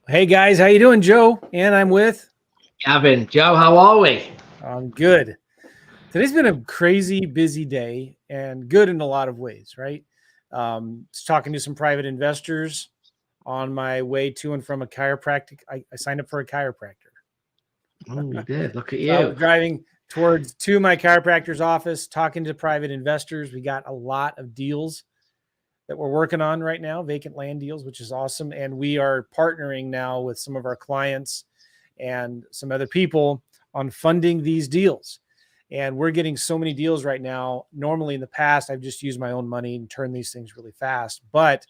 Hey guys, how you doing, Joe? And I'm with. Gavin, Joe, how are we? I'm good. Today's been a crazy busy day and good in a lot of ways, right? Was talking to some private investors on my way to and from a chiropractic. I signed up for a chiropractor. Oh, you did. Look at So I was you. driving towards to my chiropractor's office, talking to private investors. We got a lot of deals that we're working on right now, vacant land deals, which is awesome. And we are partnering now with some of our clients and some other people on funding these deals. And we're getting so many deals right now. Normally in the past, I've just used my own money and turned these things really fast. But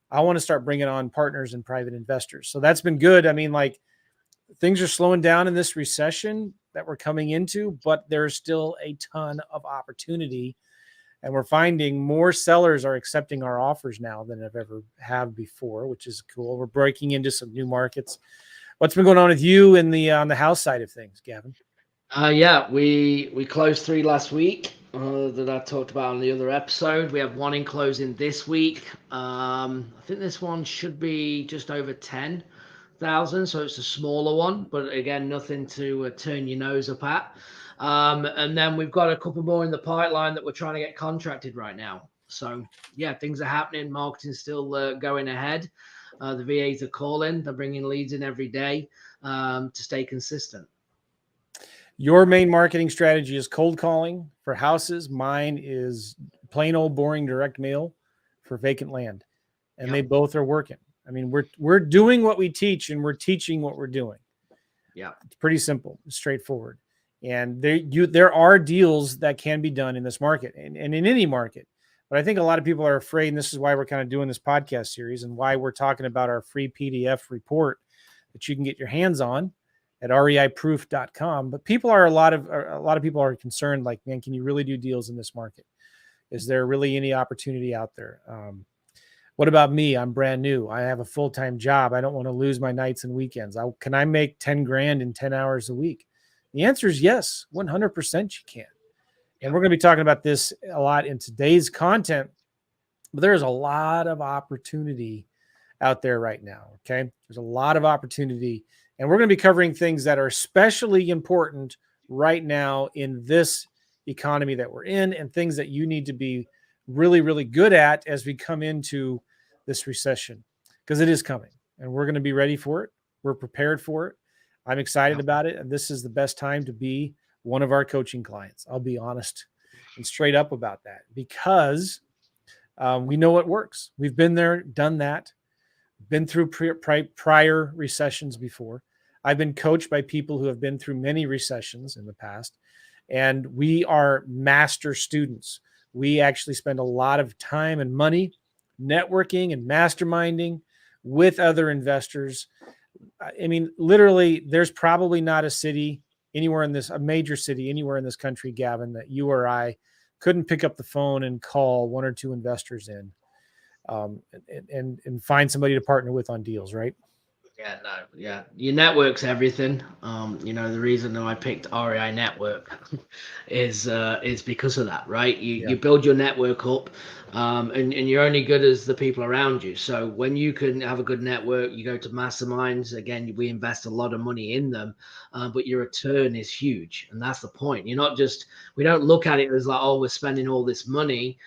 I want to start bringing on partners and private investors. So that's been good. I mean, like things are slowing down in this recession that we're coming into, but there's still a ton of opportunity. And we're finding more sellers are accepting our offers now than I've ever have before, which is cool. We're breaking into some new markets. What's been going on with you in the on the house side of things, Gavin? Yeah, we closed three last week that I talked about on the other episode. We have one in closing this week. I think this one should be just over 10,000, so it's a smaller one, but again, nothing to turn your nose up at. And then we've got a couple more in the pipeline that we're trying to get contracted right now. So yeah, things are happening. Marketing's still going ahead. The VAs are calling. They're bringing leads in every day to stay consistent. Your main marketing strategy is cold calling for houses. Mine is plain old boring direct mail for vacant land. And they Yeah, both are working. I mean, we're doing what we teach and we're teaching what we're doing. yeah, It's pretty simple, straightforward. And there are deals that can be done in this market and in any market. But I think a lot of people are afraid, and this is why we're kind of doing this podcast series and why we're talking about our free PDF report that you can get your hands on at reiproof.com. But a lot of people are concerned, like, man, can you really do deals in this market? Is there really any opportunity out there? What about me? I'm brand new. I have a full-time job. I don't want to lose my nights and weekends. Can I make 10 grand in 10 hours a week? The answer is yes, 100% you can. And yeah. we're going to be talking about this a lot in today's content, but there's a lot of opportunity out there right now. Okay. There's a lot of opportunity. And we're going to be covering things that are especially important right now in this economy that we're in and things that you need to be really, really good at as we come into this recession because it is coming and we're going to be ready for it. We're prepared for it. I'm excited Yeah. about it. And this is the best time to be one of our coaching clients. I'll be honest and straight up about that because we know what works. We've been there, done that, been through prior recessions before. I've been coached by people who have been through many recessions in the past, and we are master students. We actually spend a lot of time and money networking and masterminding with other investors. I mean, literally, there's probably not a city anywhere in this, a major city anywhere in this country, Gavin, that you or I couldn't pick up the phone and call one or two investors in and find somebody to partner with on deals, right? Yeah, no, yeah. Your network's everything. The reason that I picked REI Network is because of that, right? You Yeah. you build your network up, and you're only good as the people around you. So when you can have a good network, you go to Masterminds. Again, we invest a lot of money in them, but your return is huge, and that's the point. We don't look at it as like, oh, we're spending all this money.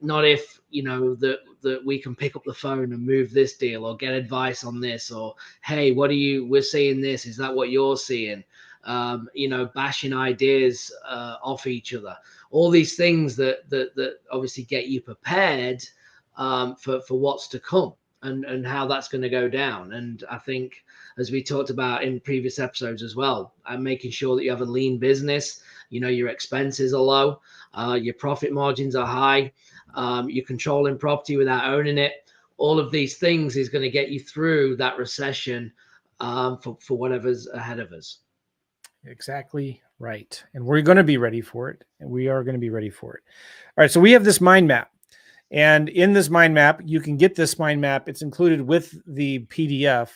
Not if that we can pick up the phone and move this deal or get advice on this, or hey, we're seeing this, is that what you're seeing? Bashing ideas off each other, all these things that obviously get you prepared for what's to come, and how that's going to go down. And I think, as we talked about in previous episodes as well, making sure that you have a lean business, your expenses are low, your profit margins are high, you're controlling property without owning it. All of these things is going to get you through that recession, for whatever's ahead of us. Exactly right. And we're going to be ready for it. And we are going to be ready for it. All right. So we have this mind map. And in this mind map, you can get this mind map. It's included with the PDF,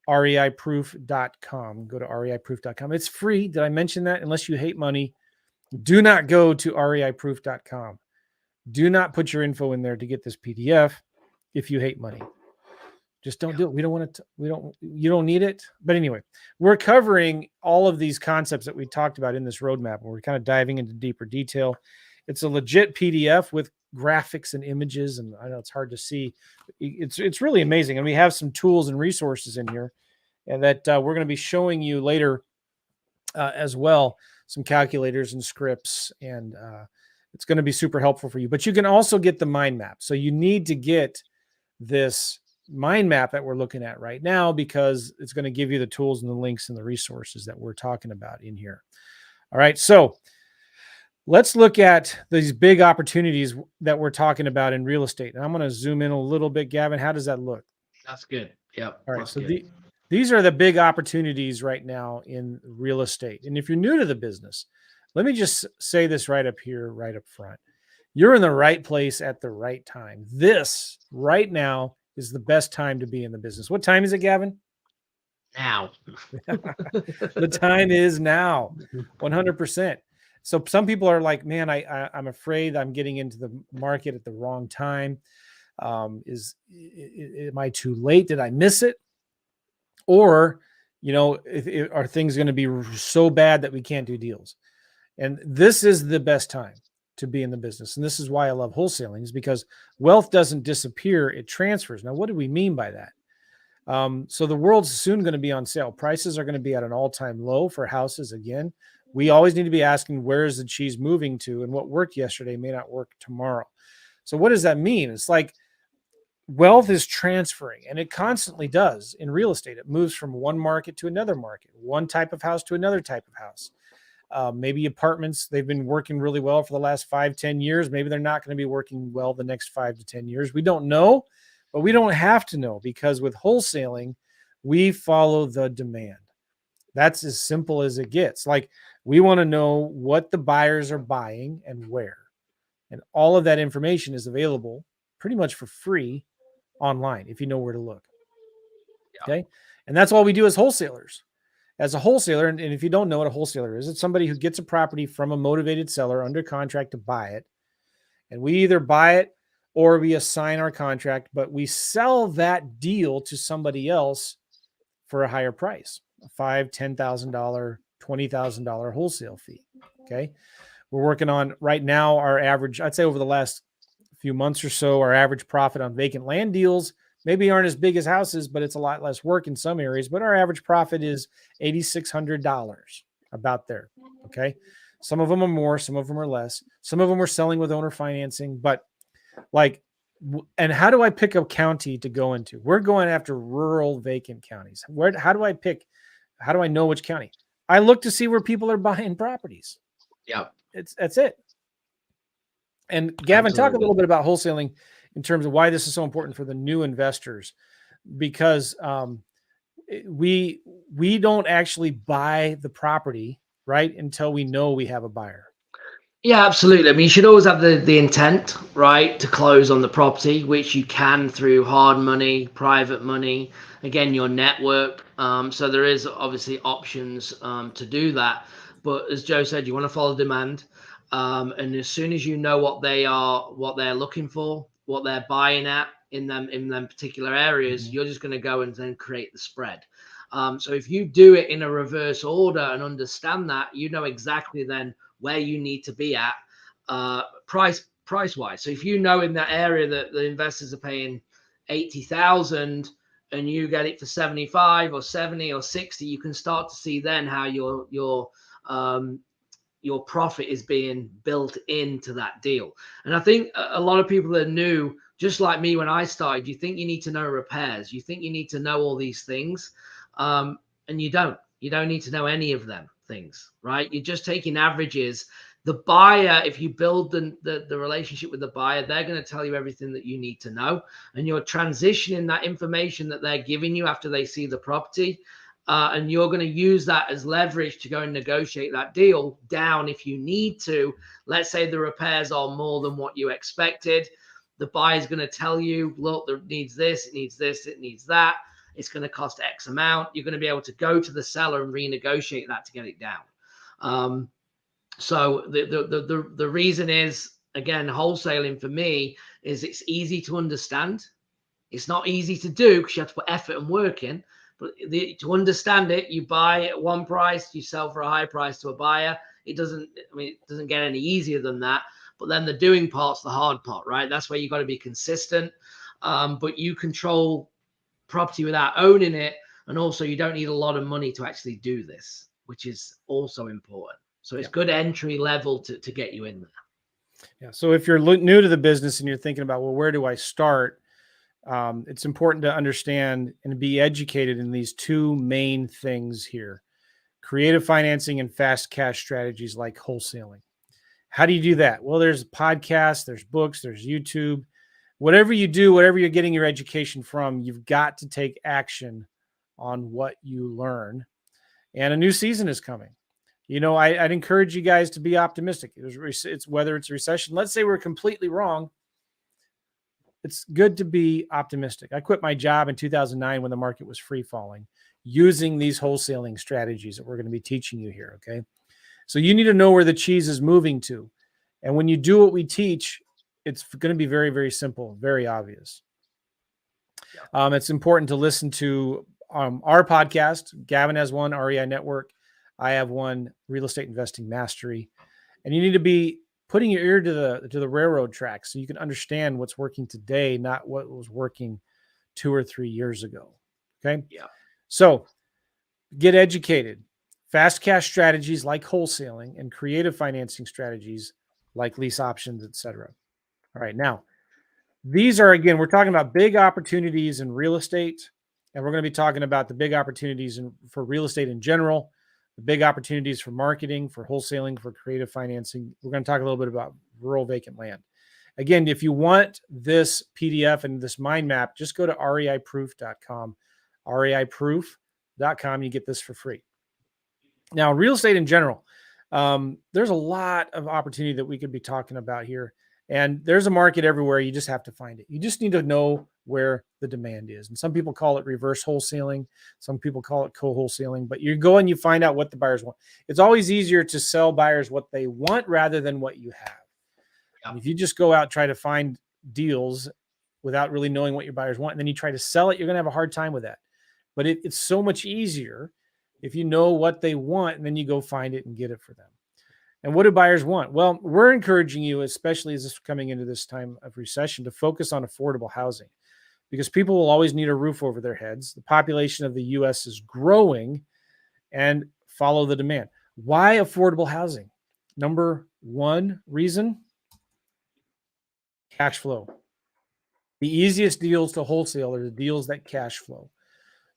reiproof.com. Go to reiproof.com. It's free. Did I mention that? Unless you hate money, do not go to reiproof.com. Do not put your info in there to get this PDF if you hate money. Just don't do it. We don't want to, you don't need it. But anyway, we're covering all of these concepts that we talked about in this roadmap. And we're kind of diving into deeper detail. It's a legit PDF with graphics and images. And I know it's hard to see. It's really amazing. And we have some tools and resources in here and that we're going to be showing you later as well. Some calculators and scripts. And it's going to be super helpful for you. But you can also get the mind map. So you need to get this mind map that we're looking at right now because it's going to give you the tools and the links and the resources that we're talking about in here. All right. So let's look at these big opportunities that we're talking about in real estate. And I'm going to zoom in a little bit, Gavin. How does that look? That's good. Yep. All right. So these are the big opportunities right now in real estate. And if you're new to the business, let me just say this right up here, right up front. You're in the right place at the right time. This right now is the best time to be in the business. What time is it, Gavin? Now. The time is now, 100%. So some people are like, man, I'm afraid I'm getting into the market at the wrong time. Am I too late? Did I miss it? Or, are things going to be so bad that we can't do deals? And this is the best time to be in the business. And this is why I love wholesaling, is because wealth doesn't disappear, it transfers. Now, what do we mean by that? So the world's soon going to be on sale. Prices are going to be at an all-time low for houses. Again, we always need to be asking, where is the cheese moving to? And what worked yesterday may not work tomorrow. So what does that mean? It's like wealth is transferring, and it constantly does in real estate. It moves from one market to another market, one type of house to another type of house. Maybe apartments, they've been working really well for the last 5-10 years. Maybe they're not going to be working well the next 5 to 10 years. We don't know, but we don't have to know, because with wholesaling, we follow the demand. That's as simple as it gets. Like, we want to know what the buyers are buying and where. And all of that information is available pretty much for free online if you know where to look. Okay. And that's all we do as wholesalers. As a wholesaler, and if you don't know what a wholesaler is, it's somebody who gets a property from a motivated seller under contract to buy it. And we either buy it or we assign our contract, but we sell that deal to somebody else for a higher price, a $5,000, $10,000, $20,000 wholesale fee. Okay. We're working on right now our average, I'd say over the last few months or so, our average profit on vacant land deals maybe aren't as big as houses, but it's a lot less work in some areas. But our average profit is $8,600, about there. Okay. Some of them are more, some of them are less. Some of them are selling with owner financing, but and how do I pick a county to go into? We're going after rural vacant counties. How do I know which county? I look to see where people are buying properties. Yeah. That's it. And Gavin, Absolutely. talk a little bit about wholesaling in terms of why this is so important for the new investors, because we don't actually buy the property, right, until we know we have a buyer. Yeah, absolutely. I mean, you should always have the intent, right, to close on the property, which you can through hard money, private money, again, your network. So there is obviously options to do that. But as Joe said, you want to follow demand. And as soon as you know what they're looking for, what they're buying at in them particular areas, you're just going to go and then create the spread. So if you do it in a reverse order and understand that, you know exactly then where you need to be at price wise. So if you know in that area that the investors are paying 80,000 and you get it for 75 or 70 or 60, you can start to see then how your profit is being built into that deal. And I think a lot of people are new, just like me when I started. You think you need to know repairs, you think you need to know all these things, and you don't need to know any of them things, right? You're just taking averages. The buyer, if you build the relationship with the buyer, they're going to tell you everything that you need to know, and you're transitioning that information that they're giving you after they see the property. And you're going to use that as leverage to go and negotiate that deal down if you need to. Let's say the repairs are more than what you expected. The buyer's going to tell you, look, there needs this, it needs this, it needs that. It's going to cost X amount. You're going to be able to go to the seller and renegotiate that to get it down. So the reason is, again, wholesaling for me is it's easy to understand. It's not easy to do because you have to put effort and work in. But to understand it, you buy at one price, you sell for a high price to a buyer. It doesn't get any easier than that. But then the doing part's the hard part, right? That's where you've got to be consistent. But you control property without owning it. And also you don't need a lot of money to actually do this, which is also important. So it's good entry level to get you in there. Yeah. So if you're new to the business and you're thinking about, well, where do I start? It's important to understand and be educated in these two main things here: creative financing and fast cash strategies like wholesaling. How do you do that? Well, there's podcasts, there's books, there's YouTube. Whatever you do, whatever you're getting your education from, you've got to take action on what you learn. And a new season is coming. I'd encourage you guys to be optimistic. It's whether it's a recession. Let's say we're completely wrong. It's good to be optimistic. I quit my job in 2009 when the market was free falling, using these wholesaling strategies that we're going to be teaching you here. Okay. So you need to know where the cheese is moving to. And when you do what we teach, it's going to be very, very simple, very obvious. It's important to listen to our podcast. Gavin has one, REI Network. I have one, Real Estate Investing Mastery. And you need to be putting your ear to the railroad tracks so you can understand what's working today, not what was working 2 or 3 years ago. Okay. Yeah. So get educated. Fast cash strategies like wholesaling and creative financing strategies like lease options, etc. All right. Now, these are, again, we're talking about big opportunities in real estate, and we're going to be talking about the big opportunities for real estate in general, the big opportunities for marketing, for wholesaling, for creative financing. We're going to talk a little bit about rural vacant land. Again, if you want this PDF and this mind map, just go to reiproof.com, reiproof.com. You get this for free. Now, real estate in general, there's a lot of opportunity that we could be talking about here. And there's a market everywhere. You just have to find it. You just need to know where the demand is. And some people call it reverse wholesaling. Some people call it co-wholesaling. But you go and you find out what the buyers want. It's always easier to sell buyers what they want rather than what you have. Yeah. If you just go out, try to find deals without really knowing what your buyers want, and then you try to sell it, you're going to have a hard time with that. But it's so much easier if you know what they want, and then you go find it and get it for them. And what do buyers want? Well, we're encouraging you, especially as this is coming into this time of recession, to focus on affordable housing, because people will always need a roof over their heads. The population of the U.S. is growing, and follow the demand. Why affordable housing? Number one reason, cash flow. The easiest deals to wholesale are the deals that cash flow.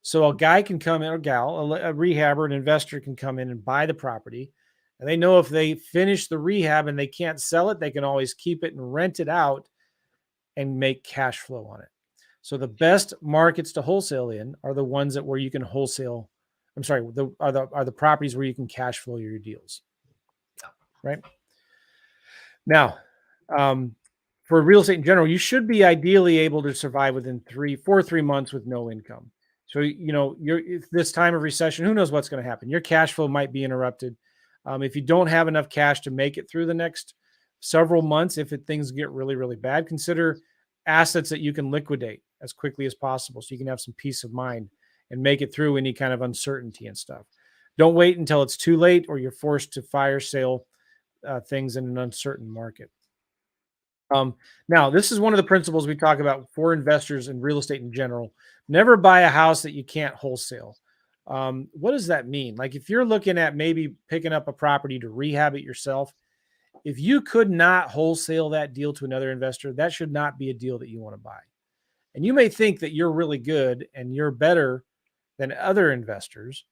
So a guy can come in, or gal, a rehabber, an investor can come in and buy the property. And they know if they finish the rehab and they can't sell it, they can always keep it and rent it out and make cash flow on it. So the best markets to wholesale in are the ones where you can wholesale. I'm sorry, are the properties where you can cash flow your deals. Right now, for real estate in general, you should be ideally able to survive within 3 months with no income. So, this time of recession, who knows what's going to happen? Your cash flow might be interrupted. If you don't have enough cash to make it through the next several months, if things get really, really bad, consider assets that you can liquidate as quickly as possible so you can have some peace of mind and make it through any kind of uncertainty and stuff. Don't wait until it's too late or you're forced to fire sale things in an uncertain market. Now, this is one of the principles we talk about for investors in real estate in general. Never buy a house that you can't wholesale. What does that mean? Like if you're looking at maybe picking up a property to rehab it yourself, if you could not wholesale that deal to another investor, that should not be a deal that you want to buy. And you may think that you're really good and you're better than other investors.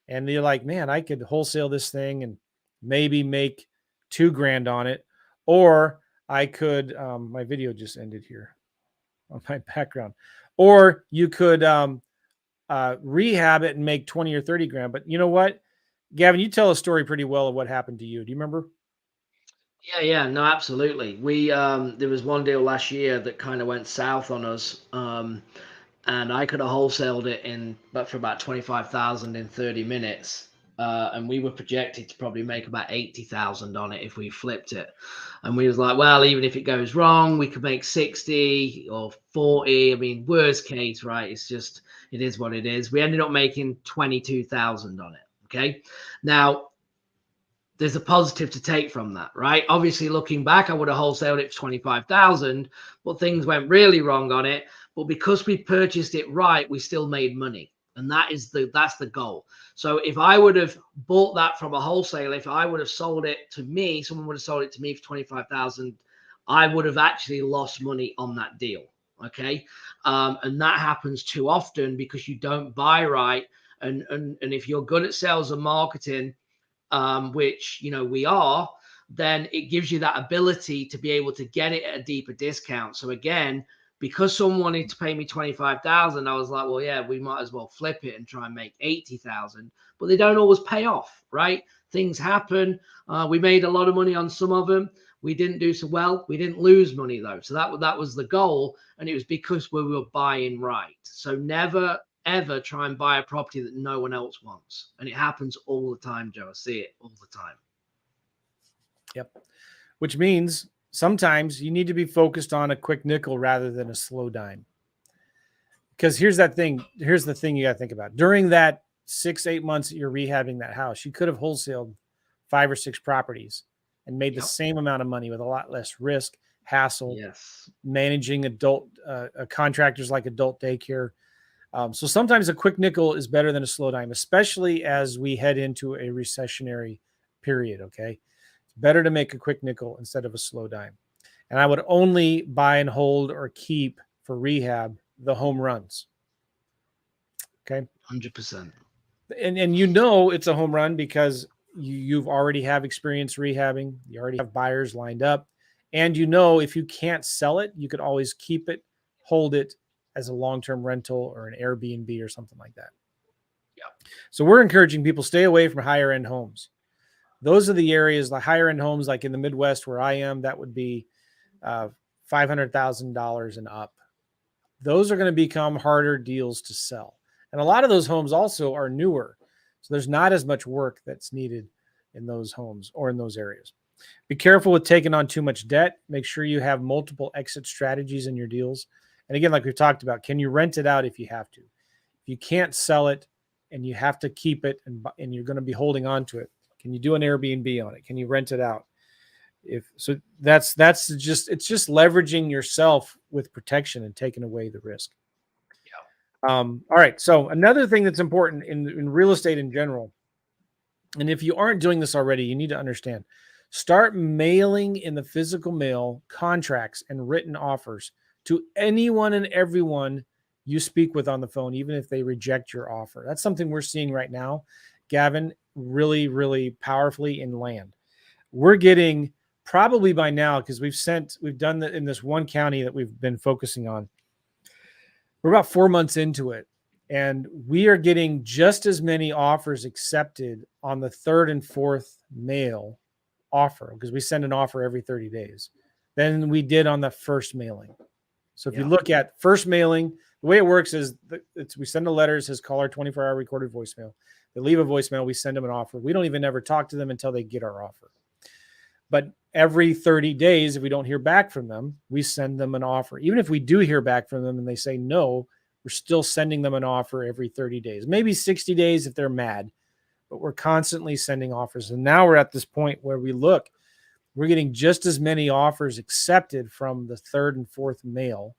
And you're like, man, I could wholesale this thing and maybe make $2,000 on it. Or I could, my video just ended here on my background. Or you could rehab it and make 20 or 30 grand. But you know what, Gavin, you tell a story pretty well of what happened to you. Do you remember? Yeah, no, absolutely. We there was one deal last year that kind of went south on us, and I could have wholesaled it for about 25,000 in 30 minutes. and we were projected to probably make about 80,000 on it if we flipped it. And we was like, well, even if it goes wrong, we could make 60 or 40. I mean, worst case, right? It's just, it is what it is. We ended up making 22,000 on it. Okay. Now, there's a positive to take from that, right? Obviously, looking back, I would have wholesaled it for 25,000, but things went really wrong on it. But because we purchased it right, we still made money. And that's the goal. So if I would have bought that from a wholesaler, if I would have sold it to me, someone would have sold it to me for 25,000, I would have actually lost money on that deal. Okay. And that happens too often because you don't buy right. And if you're good at sales and marketing, which, you know, we are, then it gives you that ability to be able to get it at a deeper discount. So again, because someone wanted to pay me 25,000, I was like, well, yeah, we might as well flip it and try and make 80,000, but they don't always pay off, right? Things happen. We made a lot of money on some of them. We didn't do so well. We didn't lose money though. So that was the goal. And it was because we were buying right. So never, ever try and buy a property that no one else wants. And it happens all the time, Joe. I see it all the time. Yep. Which means sometimes you need to be focused on a quick nickel rather than a slow dime. Because here's the thing you got to think about. During that 6-8 months that you're rehabbing that house, you could have wholesaled 5 or 6 properties and made the same amount of money with a lot less risk, hassle, managing adult contractors like adult daycare. So sometimes a quick nickel is better than a slow dime, especially as we head into a recessionary period. Okay. It's better to make a quick nickel instead of a slow dime. And I would only buy and hold or keep for rehab the home runs. Okay. 100%. And you know it's a home run because you've already have experience rehabbing. You already have buyers lined up. And you know if you can't sell it, you could always keep it, hold it as a long-term rental or an Airbnb or something like that. Yeah. So we're encouraging people stay away from higher end homes. Those are the areas, the higher end homes, like in the Midwest where I am, that would be $500,000 and up. Those are going to become harder deals to sell. And a lot of those homes also are newer. So there's not as much work that's needed in those homes or in those areas. Be careful with taking on too much debt. Make sure you have multiple exit strategies in your deals. And again, like we've talked about, can you rent it out if you have to? If you can't sell it and you have to keep it and you're going to be holding on to it, can you do an Airbnb on it? Can you rent it out? That's just leveraging yourself with protection and taking away the risk. Yeah. All right. So another thing that's important in real estate in general, and if you aren't doing this already, you need to understand, start mailing in the physical mail contracts and written offers to anyone and everyone you speak with on the phone, even if they reject your offer. That's something we're seeing right now, Gavin, really, really powerfully in land. We're getting probably by now, because we've done that in this one county that we've been focusing on. We're about 4 months into it, and we are getting just as many offers accepted on the 3rd and 4th mail offer, because we send an offer every 30 days, than we did on the first mailing. So if you look at first mailing, the way it works is we send a letter, it says call our 24-hour recorded voicemail. They leave a voicemail, we send them an offer. We don't even ever talk to them until they get our offer. But every 30 days, if we don't hear back from them, we send them an offer. Even if we do hear back from them and they say no, we're still sending them an offer every 30 days, maybe 60 days if they're mad, but we're constantly sending offers. And now we're at this point where we're getting just as many offers accepted from the 3rd and 4th mail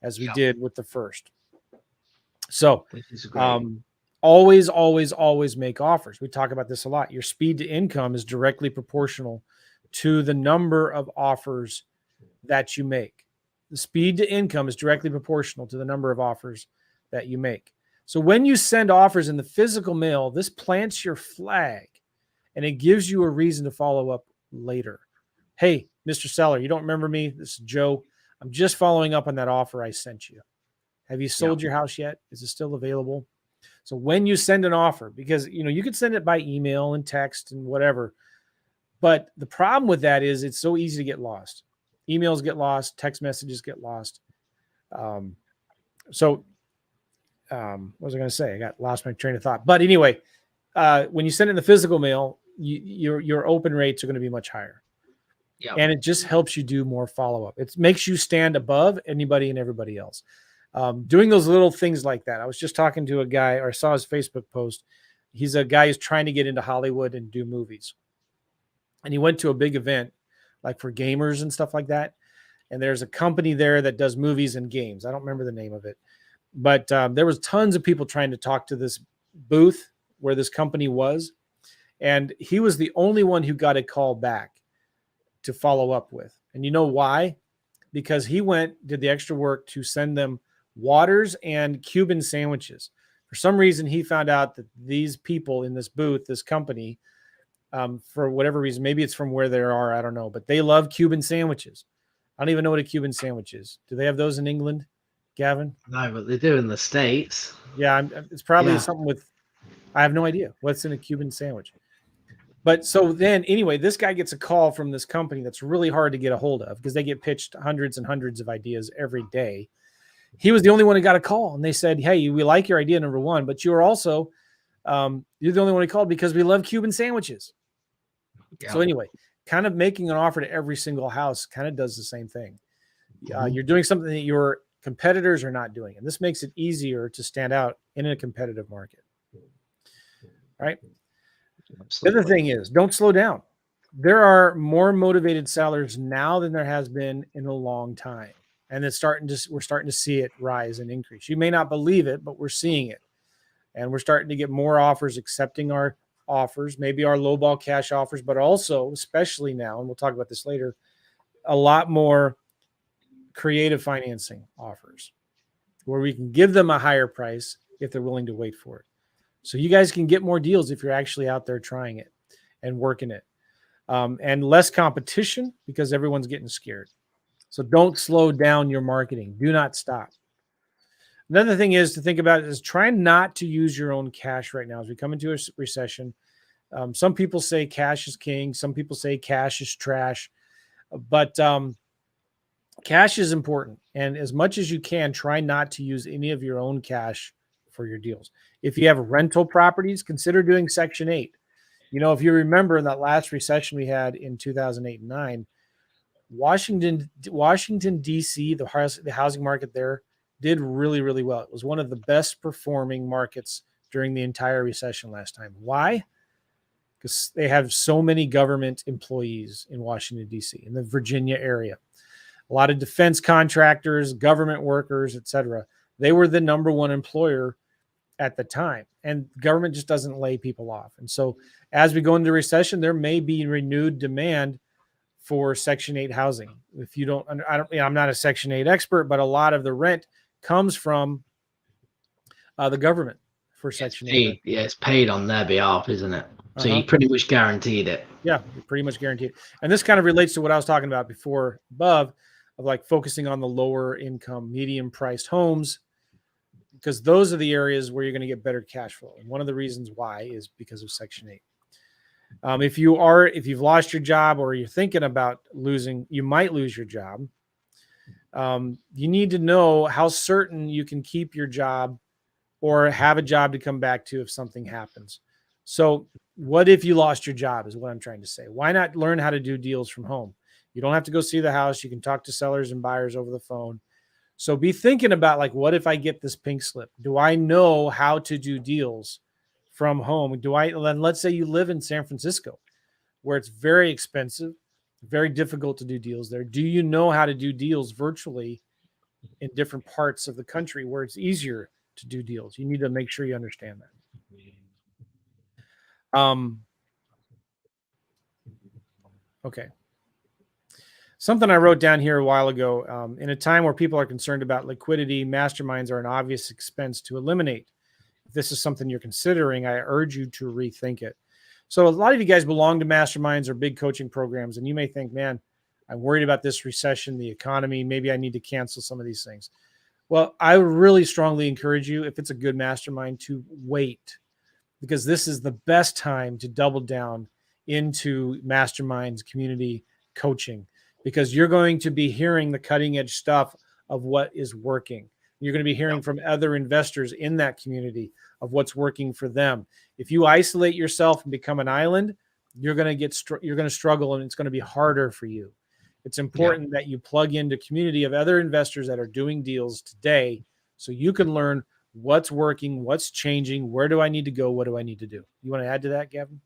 as we did with the first. So always, always, always make offers. We talk about this a lot. Your speed to income is directly proportional to the number of offers that you make. The speed to income is directly proportional to the number of offers that you make. So when you send offers in the physical mail, this plants your flag and it gives you a reason to follow up later. Hey, Mr. Seller, you don't remember me? This is Joe. I'm just following up on that offer I sent you. Have you sold your house yet? Is it still available? So when you send an offer, because you could send it by email and text and whatever, but the problem with that is it's so easy to get lost. Emails get lost, text messages get lost. What was I going to say? I got lost my train of thought. But anyway, when you send it in the physical mail, your open rates are going to be much higher. Yeah. And it just helps you do more follow-up. It makes you stand above anybody and everybody else. Doing those little things like that. I was just talking to a guy, or I saw his Facebook post. He's a guy who's trying to get into Hollywood and do movies. And he went to a big event, like for gamers and stuff like that. And there's a company there that does movies and games. I don't remember the name of it. But there was tons of people trying to talk to this booth where this company was. And he was the only one who got a call back to follow up with. And you know why? Because he did the extra work to send them waters and Cuban sandwiches. For some reason, he found out that these people in this booth, this company, for whatever reason, maybe it's from where they are, I don't know, but they love Cuban sandwiches. I don't even know what a Cuban sandwich is. Do they have those in England, Gavin? No, but they do in the States. Yeah, it's probably something with, I have no idea what's in a Cuban sandwich. But so then anyway, this guy gets a call from this company that's really hard to get a hold of because they get pitched hundreds and hundreds of ideas every day. He was the only one who got a call, and they said, hey, we like your idea, number one, but you're also, you're the only one who called because we love Cuban sandwiches. Yeah. So anyway, kind of making an offer to every single house kind of does the same thing. You're doing something that your competitors are not doing, and this makes it easier to stand out in a competitive market. All right. Absolutely. The other thing is, don't slow down. There are more motivated sellers now than there has been in a long time. And we're starting to see it rise and increase. You may not believe it, but we're seeing it. And we're starting to get more offers accepting our offers, maybe our lowball cash offers, but also, especially now, and we'll talk about this later, a lot more creative financing offers where we can give them a higher price if they're willing to wait for it. So you guys can get more deals if you're actually out there trying it and working it. And less competition because everyone's getting scared. So don't slow down your marketing. Do not stop. Another thing is to think about is try not to use your own cash right now as we come into a recession. Some people say cash is king. Some people say cash is trash. But cash is important. And as much as you can, try not to use any of your own cash for your deals. If you have rental properties, consider doing Section 8. You know, if you remember in that last recession we had in 2008 and 9, Washington, D.C., the housing market there did really, really well. It was one of the best performing markets during the entire recession last time. Why? Because they have so many government employees in Washington, D.C., in the Virginia area. A lot of defense contractors, government workers, etc. They were the number one employer at the time, and government just doesn't lay people off. And so as we go into recession, there may be renewed demand for Section 8 housing. If you don't, I'm not a Section 8 expert, but a lot of the rent comes from the government for Section 8. Yeah, it's paid on their behalf, isn't it? So you pretty much guaranteed it. Yeah, you're pretty much guaranteed. And this kind of relates to what I was talking about before above, of like focusing on the lower income, medium priced homes, because those are the areas where you're going to get better cash flow. And one of the reasons why is because of Section 8. If you've lost your job or you're thinking about you might lose your job. You need to know how certain you can keep your job or have a job to come back to if something happens. So what if you lost your job is what I'm trying to say. Why not learn how to do deals from home? You don't have to go see the house. You can talk to sellers and buyers over the phone. So be thinking about, like, what if I get this pink slip? Do I know how to do deals from home? Then let's say you live in San Francisco, where it's very expensive, very difficult to do deals there. Do you know how to do deals virtually in different parts of the country where it's easier to do deals? You need to make sure you understand that. Okay. Something I wrote down here a while ago, in a time where people are concerned about liquidity, masterminds are an obvious expense to eliminate. If this is something you're considering, I urge you to rethink it. So a lot of you guys belong to masterminds or big coaching programs, and you may think, man, I'm worried about this recession, the economy. Maybe I need to cancel some of these things. Well, I would really strongly encourage you, if it's a good mastermind, to wait, because this is the best time to double down into masterminds, community coaching, because you're going to be hearing the cutting edge stuff of what is working. You're going to be hearing from other investors in that community of what's working for them. If you isolate yourself and become an island, you're going to struggle, and it's going to be harder for you. It's important that you plug into a community of other investors that are doing deals today, so you can learn what's working, what's changing, where do I need to go, what do I need to do. You want to add to that, Gavin?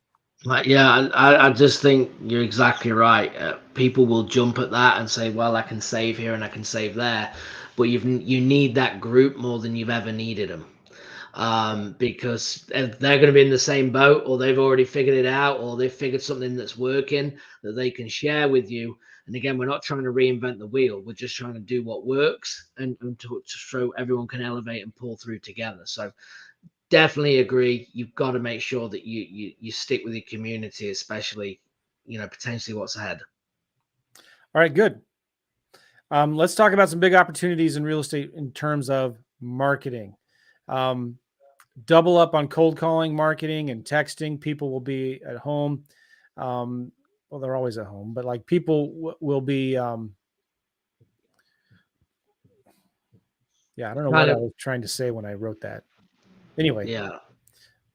Yeah, I just think you're exactly right. People will jump at that and say, "Well, I can save here and I can save there," but you need that group more than you've ever needed them. Because if they're going to be in the same boat, or they've already figured it out, or they've figured something that's working that they can share with you. And again, we're not trying to reinvent the wheel. We're just trying to do what works, and to show everyone can elevate and pull through together. So definitely agree. You've got to make sure that you stick with your community, especially, potentially what's ahead. All right, good. Let's talk about some big opportunities in real estate in terms of marketing. Double up on cold calling, marketing, and texting. People will be at home. Well, they're always at home, but like people will be. Yeah, I don't know what I was trying to say when I wrote that. Anyway, Yeah.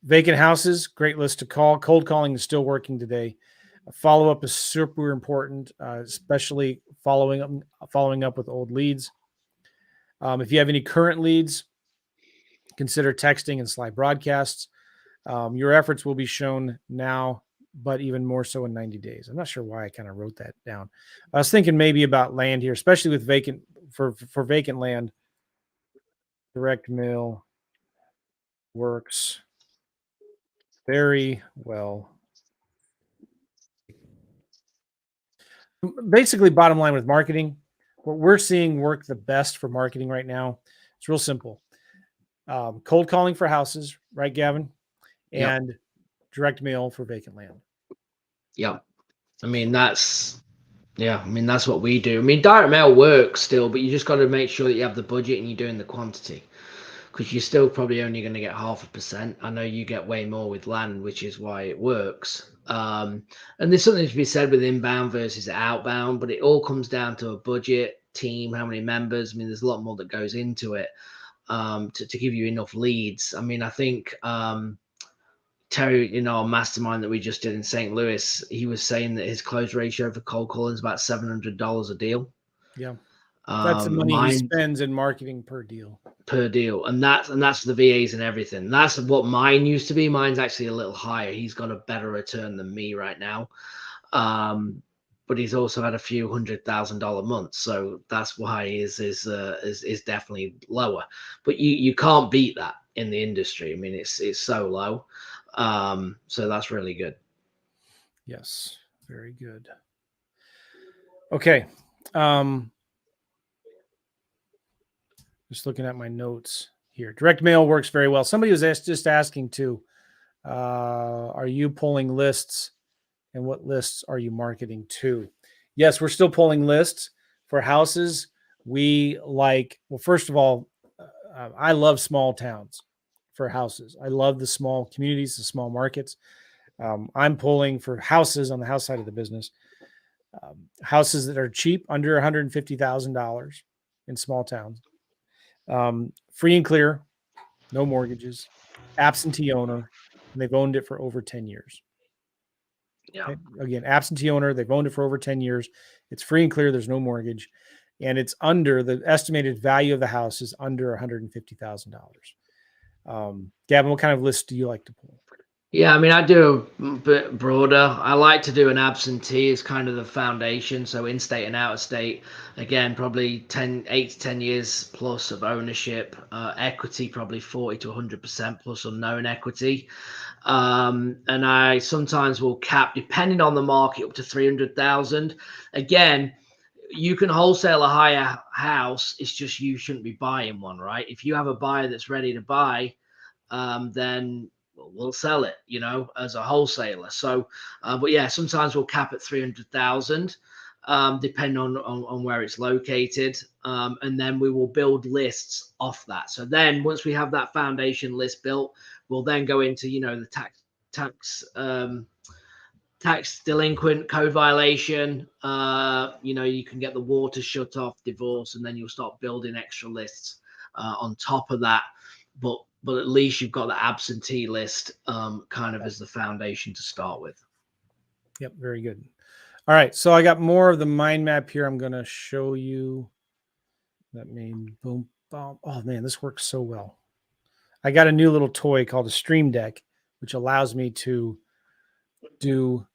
Vacant houses, great list to call. Cold calling is still working today. Follow up is super important, especially following up with old leads. If you have any current leads, consider texting and slide broadcasts. Your efforts will be shown now, but even more so in 90 days. I'm not sure why I kind of wrote that down. I was thinking maybe about land here, especially with vacant for vacant land. Direct mail works very well. Basically, bottom line with marketing, what we're seeing work the best for marketing right now, it's real simple. Cold calling for houses, right, Gavin? And direct mail for vacant land. Yeah. I mean, that's what we do. I mean, direct mail works still, but you just got to make sure that you have the budget and you're doing the quantity, because you're still probably only going to get 0.5%. I know you get way more with land, which is why it works. And there's something to be said with inbound versus outbound, but it all comes down to a budget, team, how many members. I mean, there's a lot more that goes into it to give you enough leads. I mean, I think Terry, our mastermind that we just did in St. Louis, he was saying that his close ratio for cold calling is about $700 a deal. Yeah. That's the money he spends in marketing per deal. And that's the VAs and everything. That's what mine used to be. Mine's actually a little higher. He's got a better return than me right now. But he's also had a few $100,000 months, so that's why his is definitely lower. But you can't beat that in the industry. I mean, it's so low. So that's really good. Yes, very good. Okay. Just looking at my notes here. Direct mail works very well. Somebody was just asking too, are you pulling lists, and what lists are you marketing to? Yes, we're still pulling lists for houses. First of all, I love small towns for houses. I love the small communities, the small markets. I'm pulling for houses on the house side of the business. Houses that are cheap, under $150,000 in small towns. Free and clear, no mortgages, absentee owner, and they've owned it for over 10 years. Yeah. Okay? Again, absentee owner, they've owned it for over 10 years. It's free and clear, there's no mortgage, and it's under the estimated value of the house is under $150,000. Gavin, what kind of list do you like to pull? Yeah, I mean, I do a bit broader. I like to do an absentee as kind of the foundation. So in-state and out-of-state, again, probably 8 to 10 years plus of ownership, equity, probably 40 to 100% plus unknown equity. And I sometimes will cap, depending on the market, up to 300,000. Again, you can wholesale a higher house. It's just you shouldn't be buying one, right? If you have a buyer that's ready to buy, then we'll sell it, as a wholesaler. So, but yeah, sometimes we'll cap at 300,000, depending on where it's located. And then we will build lists off that. So then once we have that foundation list built, we'll then go into, the tax delinquent, code violation. You can get the water shut off, divorce, and then you'll start building extra lists. on top of that. But at least you've got the absentee list kind of as the foundation to start with. Yep, very good. All right, so I got more of the mind map here. I'm going to show you. That mean boom, boom. Oh man, this works so well. I got a new little toy called a Stream Deck, which allows me to do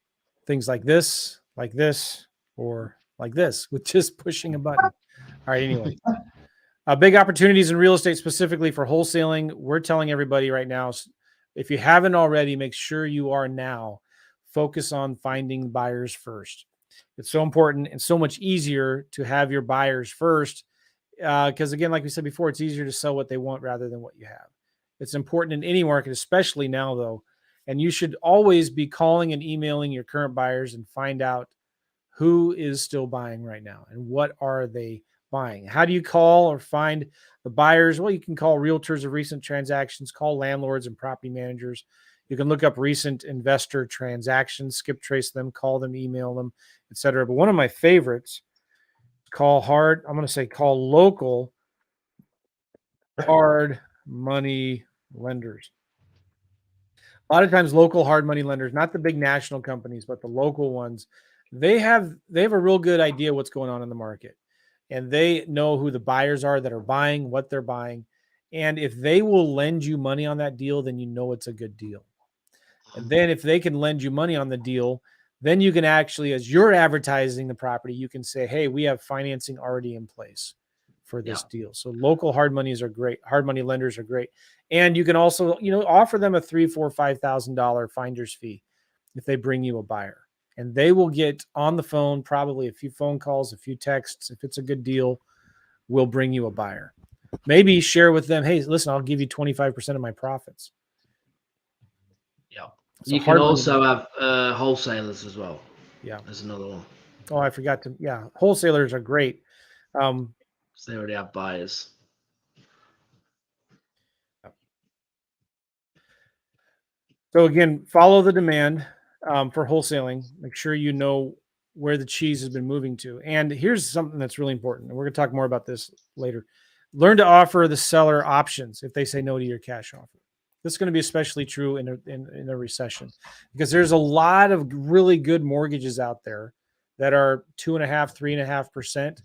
things like this, or like this with just pushing a button. All right, anyway. Big opportunities in real estate, specifically for wholesaling. We're telling everybody right now, if you haven't already, make sure you are now. Focus on finding buyers first. It's so important and so much easier to have your buyers first. Because again, like we said before, it's easier to sell what they want rather than what you have. It's important in any market, especially now, though. And you should always be calling and emailing your current buyers and find out who is still buying right now and what are they buying. How do you call or find the buyers? Well, you can call realtors of recent transactions, call landlords and property managers. You can look up recent investor transactions, skip trace them, call them, email them, etc. But one of my favorites, call local hard money lenders. A lot of times local hard money lenders, not the big national companies, but the local ones, they have a real good idea what's going on in the market. And they know who the buyers are that are buying, what they're buying. And if they will lend you money on that deal, then you know it's a good deal. And then if they can lend you money on the deal, then you can actually, as you're advertising the property, you can say, hey, we have financing already in place for this deal. So local hard monies are great. Hard money lenders are great. And you can also, offer them a $3,000, $4,000, $5,000 finder's fee if they bring you a buyer. And they will get on the phone, probably a few phone calls, a few texts. If it's a good deal, we'll bring you a buyer. Maybe share with them, hey, listen, I'll give you 25% of my profits. Yeah. So you can also have wholesalers as well. Yeah. There's another one. Oh, I forgot to. Yeah. Wholesalers are great. So they already have buyers. So again, follow the demand for wholesaling. Make sure you know where the cheese has been moving to. And here's something that's really important. And we're going to talk more about this later. Learn to offer the seller options if they say no to your cash offer. This is going to be especially true in a recession, because there's a lot of really good mortgages out there that are 2.5%, 3.5%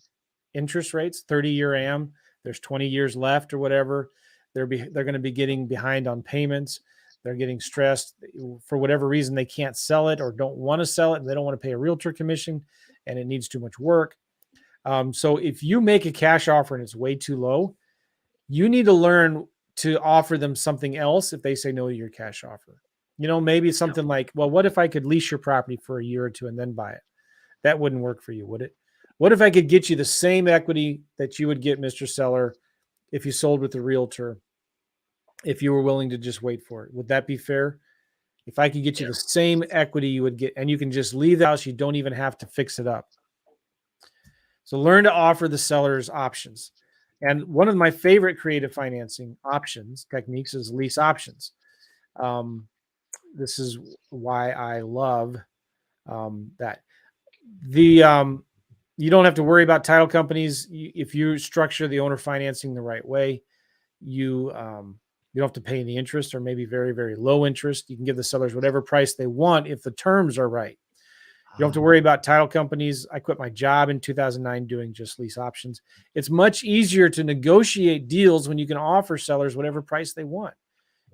interest rates, 30-year AM. There's 20 years left or whatever. They're going to be getting behind on payments. They're getting stressed for whatever reason. They can't sell it or don't want to sell it, and they don't want to pay a realtor commission, and it needs too much work. So if you make a cash offer and it's way too low, you need to learn to offer them something else if they say no to your cash offer. Maybe something like, well, what if I could lease your property for a year or two and then buy it? That wouldn't work for you, would it? What if I could get you the same equity that you would get, Mr. Seller, if you sold with a realtor, if you were willing to just wait for it? Would that be fair? If I could get you the same equity you would get, and you can just leave the house, you don't even have to fix it up. So learn to offer the sellers options. And one of my favorite creative financing options techniques is lease options. This is why I love that. You don't have to worry about title companies. If you structure the owner financing the right way, you don't have to pay any interest, or maybe very, very low interest. You can give the sellers whatever price they want if the terms are right. You don't have to worry about title companies. I quit my job in 2009 doing just lease options. It's much easier to negotiate deals when you can offer sellers whatever price they want.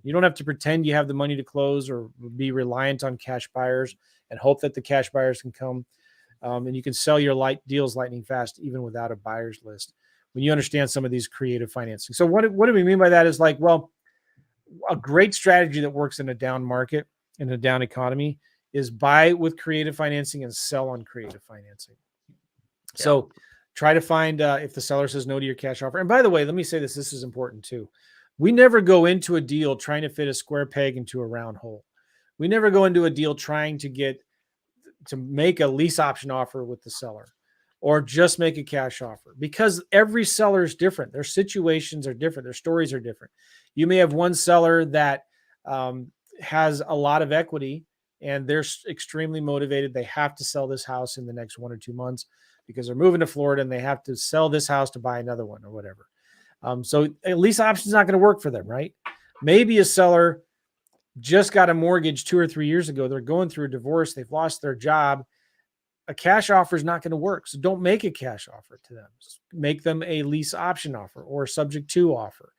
You don't have to pretend you have the money to close or be reliant on cash buyers and hope that the cash buyers can come. And you can sell your deals lightning fast, even without a buyer's list, when you understand some of these creative financing. So what do we mean by that is like, well, a great strategy that works in a down market, in a down economy, is buy with creative financing and sell on creative financing. Yeah. So try to find if the seller says no to your cash offer. And by the way, let me say this is important too. We never go into a deal trying to fit a square peg into a round hole. We never go into a deal trying to make a lease option offer with the seller or just make a cash offer, because every seller is different. Their situations are different. Their stories are different. You may have one seller that has a lot of equity and they're extremely motivated. They have to sell this house in the next 1 or 2 months because they're moving to Florida and they have to sell this house to buy another one or whatever. So a lease option is not going to work for them, right? Maybe a seller just got a mortgage 2 or 3 years ago. They're going through a divorce. They've lost their job. A cash offer is not going to work. So don't make a cash offer to them. Make them a lease option offer or subject to offer.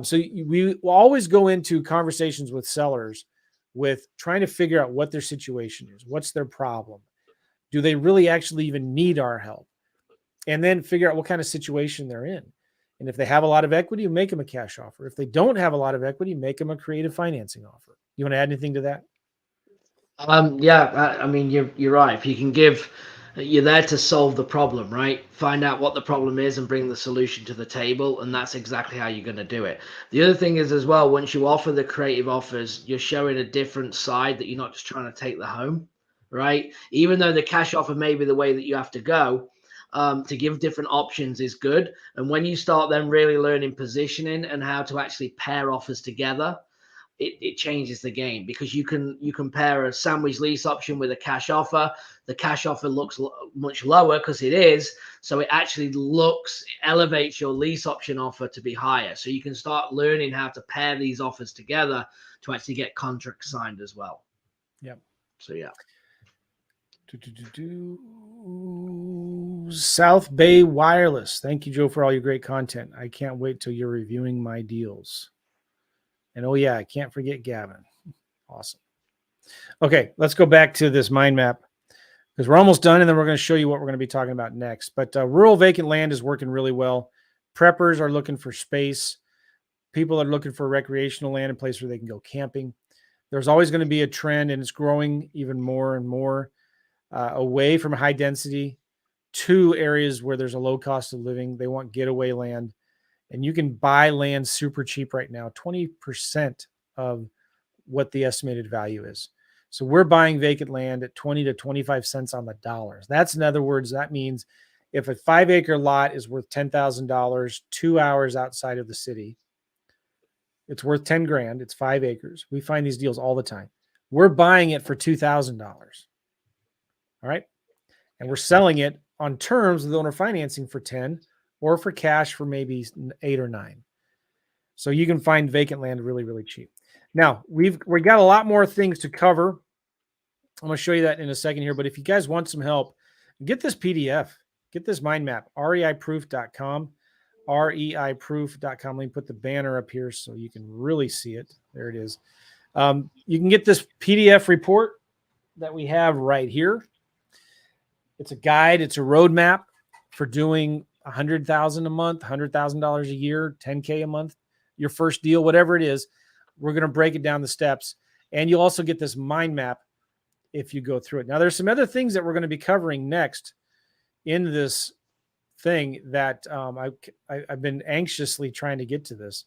So we will always go into conversations with sellers with trying to figure out what their situation is. What's their problem? Do they really actually even need our help? And then figure out what kind of situation they're in. And if they have a lot of equity, make them a cash offer. If they don't have a lot of equity, make them a creative financing offer. You want to add anything to that? Yeah, I mean, you're right. If you can give, you're there to solve the problem, right? Find out what the problem is and bring the solution to the table, and that's exactly how you're going to do it. The other thing is as well, once you offer the creative offers, you're showing a different side that you're not just trying to take the home, right? Even though the cash offer may be the way that you have to go, to give different options is good. And when you start then really learning positioning and how to actually pair offers together, it changes the game, because you can pair a sandwich lease option with a cash offer. The cash offer looks much lower because it is, so it actually elevates your lease option offer to be higher. So you can start learning how to pair these offers together to actually get contracts signed as well. Yep. So yeah. South Bay Wireless. Thank you, Joe, for all your great content. I can't wait till you're reviewing my deals. And oh yeah, I can't forget Gavin. Awesome. Okay, let's go back to this mind map because we're almost done, and then we're going to show you what we're going to be talking about next. But rural vacant land is working really well. Preppers are looking for space. People are looking for recreational land, a place where they can go camping. There's always going to be a trend, and it's growing even more and more away from high density to areas where there's a low cost of living. They want getaway land. And you can buy land super cheap right now, 20% of what the estimated value is. So we're buying vacant land at 20 to 25 cents on the dollars. That's, in other words, that means if a 5-acre lot is worth $10,000, 2 hours outside of the city, it's worth 10 grand. It's 5 acres. We find these deals all the time. We're buying it for $2,000. All right. And we're selling it on terms with owner financing for 10, or for cash for maybe 8 or 9. So you can find vacant land really, really cheap. Now, we got a lot more things to cover. I'm going to show you that in a second here. But if you guys want some help, get this PDF, get this mind map, reiproof.com, reiproof.com. Let me put the banner up here so you can really see it. There it is. You can get this PDF report that we have right here. It's a guide. It's a roadmap for doing $100,000 a month, $100,000 a year, $10K a month, your first deal, whatever it is. We're going to break it down the steps. And you'll also get this mind map if you go through it. Now, there's some other things that we're going to be covering next in this thing that I've been anxiously trying to get to this.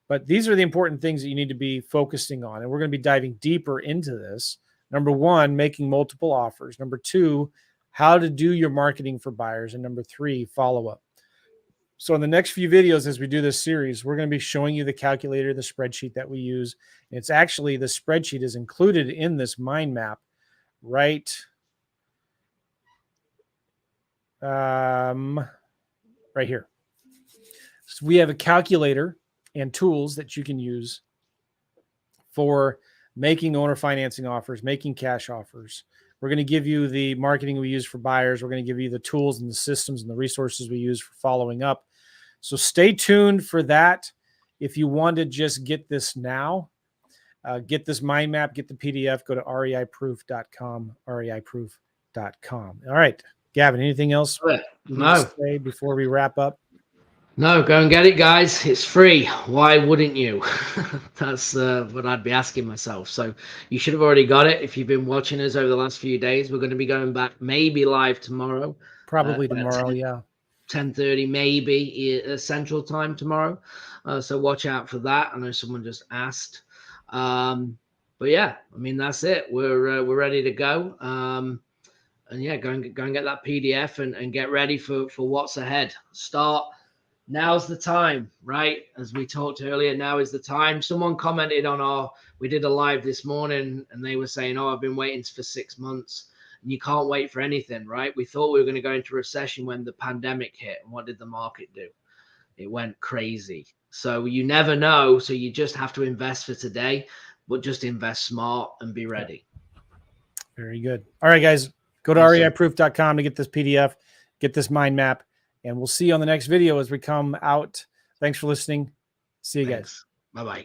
But these are the important things that you need to be focusing on. And we're going to be diving deeper into this. Number one, making multiple offers. Number two, how to do your marketing for buyers. And number three, follow-up. So in the next few videos, as we do this series, we're going to be showing you the calculator, the spreadsheet that we use. And it's actually, the spreadsheet is included in this mind map right here. So we have a calculator and tools that you can use for making owner financing offers, making cash offers. We're going to give you the marketing we use for buyers. We're going to give you the tools and the systems and the resources we use for following up. So stay tuned for that. If you want to just get this now, get this mind map, get the PDF, go to reiproof.com, reiproof.com. All right, Gavin, anything else you need to say before we wrap up? No, go and get it, guys. It's free. Why wouldn't you? That's what I'd be asking myself. So you should have already got it if you've been watching us over the last few days. We're going to be going back maybe live tomorrow. Probably tomorrow, yeah. 10:30 maybe Central Time tomorrow. So watch out for that. I know someone just asked. But yeah, I mean, that's it. We're ready to go. And yeah, go and get that PDF and get ready for what's ahead. Now's the time, right? As we talked earlier, now is the time. Someone commented on we did a live this morning and they were saying, I've been waiting for 6 months, and you can't wait for anything, right? We thought we were going to go into recession when the pandemic hit. And what did the market do? it went crazy. So you never know. So you just have to invest for today, but just invest smart and be ready. Very good. All right, guys, go to Awesome. reiproof.com to get this PDF, get this mind map, and we'll see you on the next video as we come out. Thanks for listening. See you guys. Bye-bye.